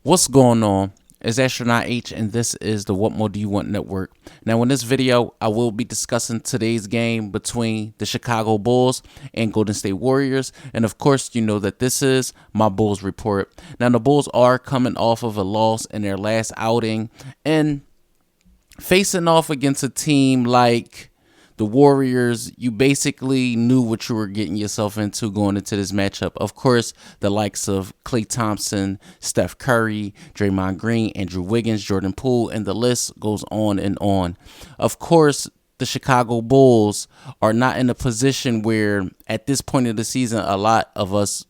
What's going on? It's Astronaut H, and this is the What More Do You Want Network. Now, in this video, I will be discussing today's game between the Chicago Bulls and Golden State Warriors. And of course, you know that this is my Bulls report. Now, the Bulls are coming off of a loss in their last outing and facing off against a team like the Warriors. You basically knew what you were getting yourself into going into this matchup. Of course, the likes of Klay Thompson, Steph Curry, Draymond Green, Andrew Wiggins, Jordan Poole, and the list goes on and on. Of course, the Chicago Bulls are not in a position where at this point of the season a lot of us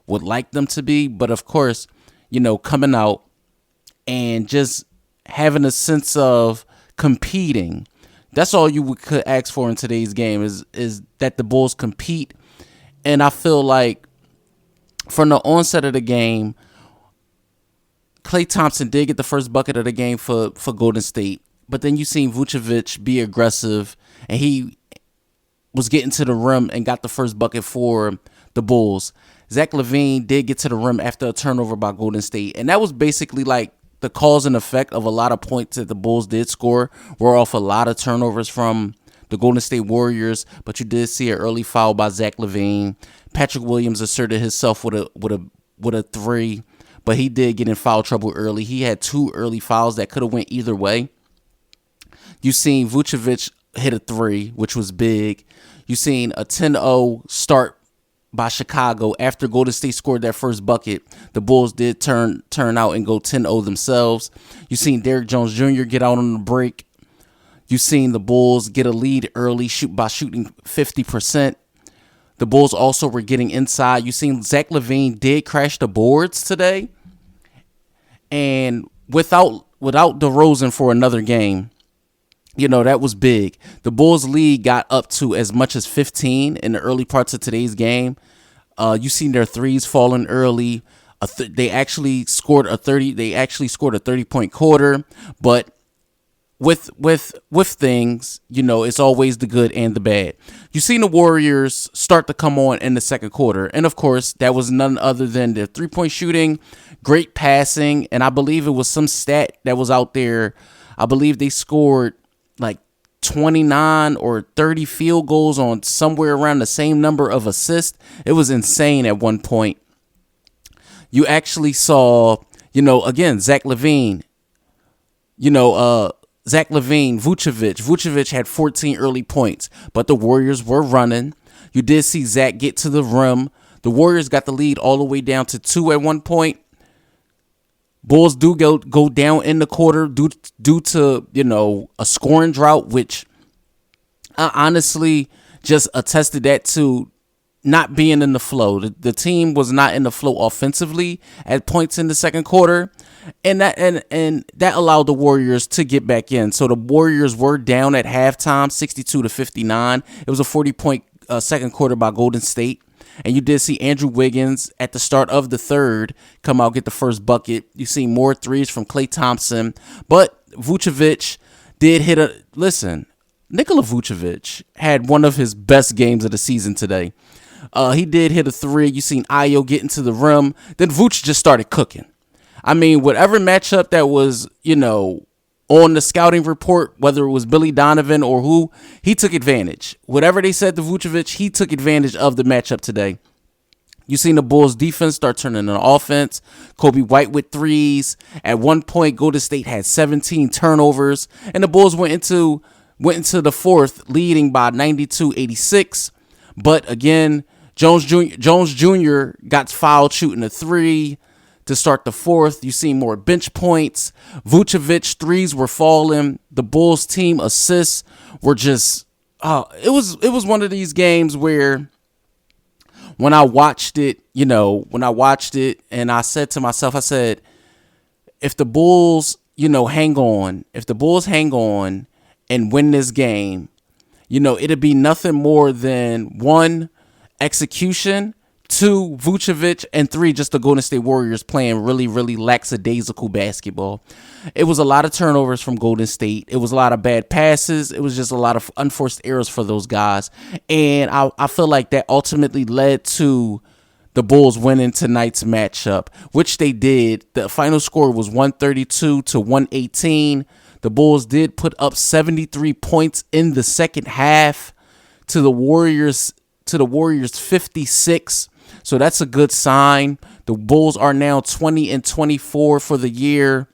would like them to be. But of course, you know, coming out and just having a sense of competing. That's all you could ask for in today's game is that the Bulls compete. And I feel like from the onset of the game, Klay Thompson did get the first bucket of the game for Golden State. But then you seen Vucevic be aggressive, and he was getting to the rim and got the first bucket for the Bulls. Zach LaVine did get to the rim after a turnover by Golden State. And that was basically like the cause and effect of a lot of points that the Bulls did score were off a lot of turnovers from the Golden State Warriors. But you did see an early foul by Zach LaVine. Patrick Williams asserted himself with a three, but he did get in foul trouble early. He had two early fouls that could have went either way. You seen Vucevic hit a three, which was big. You seen a 10-0 start by Chicago after Golden State scored that first bucket. The Bulls did turn out and go 10-0 themselves. You seen Derrick Jones Jr. get out on the break. You seen the Bulls get a lead early by shooting 50%. The Bulls also were getting inside. You seen Zach LaVine did crash the boards today. And without DeRozan for another game, you know, that was big. The Bulls lead got up to as much as 15 in the early parts of today's game. You seen their threes falling early. They actually scored a 30-point quarter, but with things, you know, it's always the good and the bad. You seen the Warriors start to come on in the second quarter, and of course, that was none other than their 3-point shooting, great passing, and I believe it was some stat that was out there. I believe they scored like 29 or 30 field goals on somewhere around the same number of assists. It was insane at one point. You actually saw, you know, again, Zach LaVine, Vucevic. Vucevic had 14 early points, but the Warriors were running. You did see Zach get to the rim. The Warriors got the lead all the way down to 2 at one point. Bulls do go down in the quarter due to, you know, a scoring drought, which I honestly just attested that to not being in the flow. The team was not in the flow offensively at points in the second quarter, and that allowed the Warriors to get back in. So the Warriors were down at halftime, 62-59. It was a 40-point second quarter by Golden State. And you did see Andrew Wiggins at the start of the third come out, get the first bucket. You see more threes from Klay Thompson. But Vucevic did hit Nikola Vucevic had one of his best games of the season today. He did hit a three. You seen Ayo get into the rim. Then Vuce just started cooking. I mean, whatever matchup that was, you know, on the scouting report, whether it was Billy Donovan or who, he took advantage. Whatever they said to Vucevic, he took advantage of the matchup today. You seen the Bulls defense start turning on offense. Kobe White with threes. At one point, Golden State had 17 turnovers, and the Bulls went into the fourth leading by 92-86. But again, Jones Jr. got fouled shooting a three. To start the fourth, you see more bench points. Vucevic threes were falling. The Bulls team assists were just it was one of these games where when I watched it, and I said to myself, I said, if the Bulls, hang on and win this game, it'd be nothing more than one, execution, 2, Vucevic, and 3, just the Golden State Warriors playing really, really lackadaisical basketball. It was a lot of turnovers from Golden State. It was a lot of bad passes. It was just a lot of unforced errors for those guys. And I feel like that ultimately led to the Bulls winning tonight's matchup, which they did. The final score was 132 to 118. The Bulls did put up 73 points in the second half to the Warriors 56. So that's a good sign. The Bulls are now 20-24 for the year.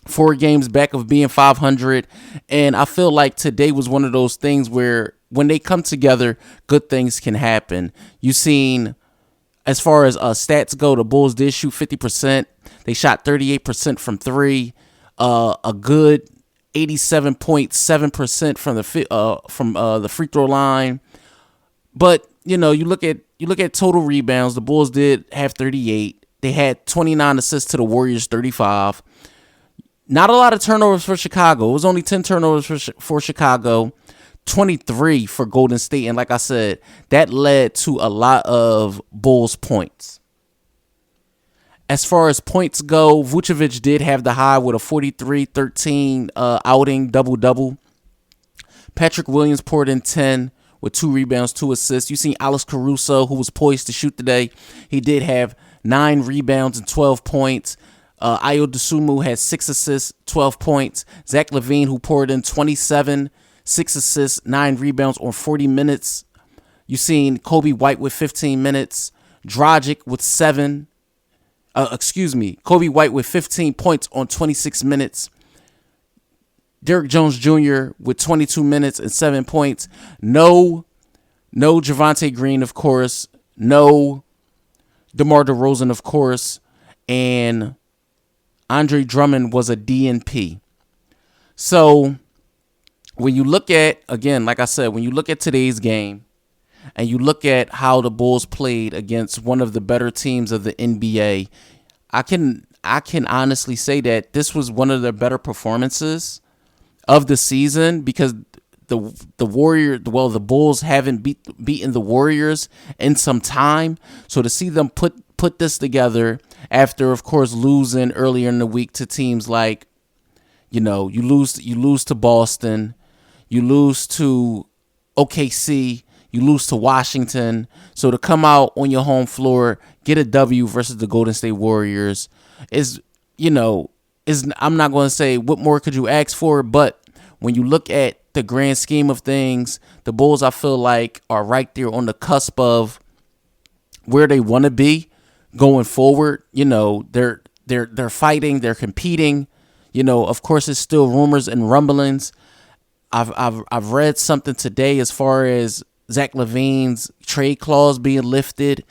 4 games back of being 500. And I feel like today was one of those things where when they come together, good things can happen. You've seen, as far as stats go, the Bulls did shoot 50%. They shot 38% from 3. A good 87.7% from the free throw line. But you look at total rebounds. The Bulls did have 38. They had 29 assists to the Warriors 35. Not a lot of turnovers for Chicago. It was only 10 turnovers for Chicago, 23 for Golden State. And like I said, that led to a lot of Bulls points. As far as points go, Vucevic did have the high with a 43-13 outing, double-double. Patrick Williams poured in 10 with 2 rebounds, 2 assists. You seen Alex Caruso, who was poised to shoot today. He did have 9 rebounds and 12 points. Ayo Dosunmu had 6 assists, 12 points. Zach LaVine, who poured in 27, 6 assists, 9 rebounds on 40 minutes. You seen Kobe White with 15 minutes. Dragic with 7. Kobe White with 15 points on 26 minutes. Derrick Jones Jr. with 22 minutes and 7 points. No Javonte Green, of course. No DeMar DeRozan, of course. And Andre Drummond was a DNP. So when you look at, again, like I said, when you look at today's game and you look at how the Bulls played against one of the better teams of the NBA, I can honestly say that this was one of their better performances of the season, because the Bulls haven't beaten the Warriors in some time. So to see them put this together after, of course, losing earlier in the week to teams like, you lose to Boston, you lose to OKC, you lose to Washington. So to come out on your home floor, get a W versus the Golden State Warriors I'm not going to say what more could you ask for, but when you look at the grand scheme of things, the Bulls, I feel like, are right there on the cusp of where they want to be going forward. They're fighting, they're competing. Of course, it's still rumors and rumblings. I've read something today as far as Zach LaVine's trade clause being lifted.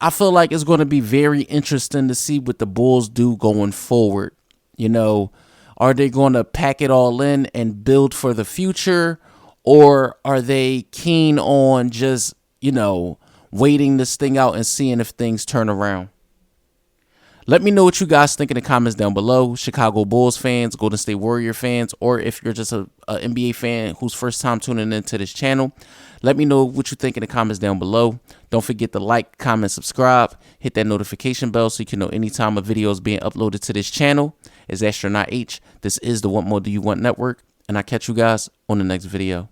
I feel like it's going to be very interesting to see what the Bulls do going forward. Are they going to pack it all in and build for the future, or are they keen on just, waiting this thing out and seeing if things turn around? Let me know what you guys think in the comments down below. Chicago Bulls fans, Golden State Warrior fans, or if you're just a NBA fan who's first time tuning into this channel, let me know what you think in the comments down below. Don't forget to like, comment, subscribe, hit that notification bell so you can know anytime a video is being uploaded to this channel. It's Astronaut H. This is the What More Do You Want Network, and I'll catch you guys on the next video.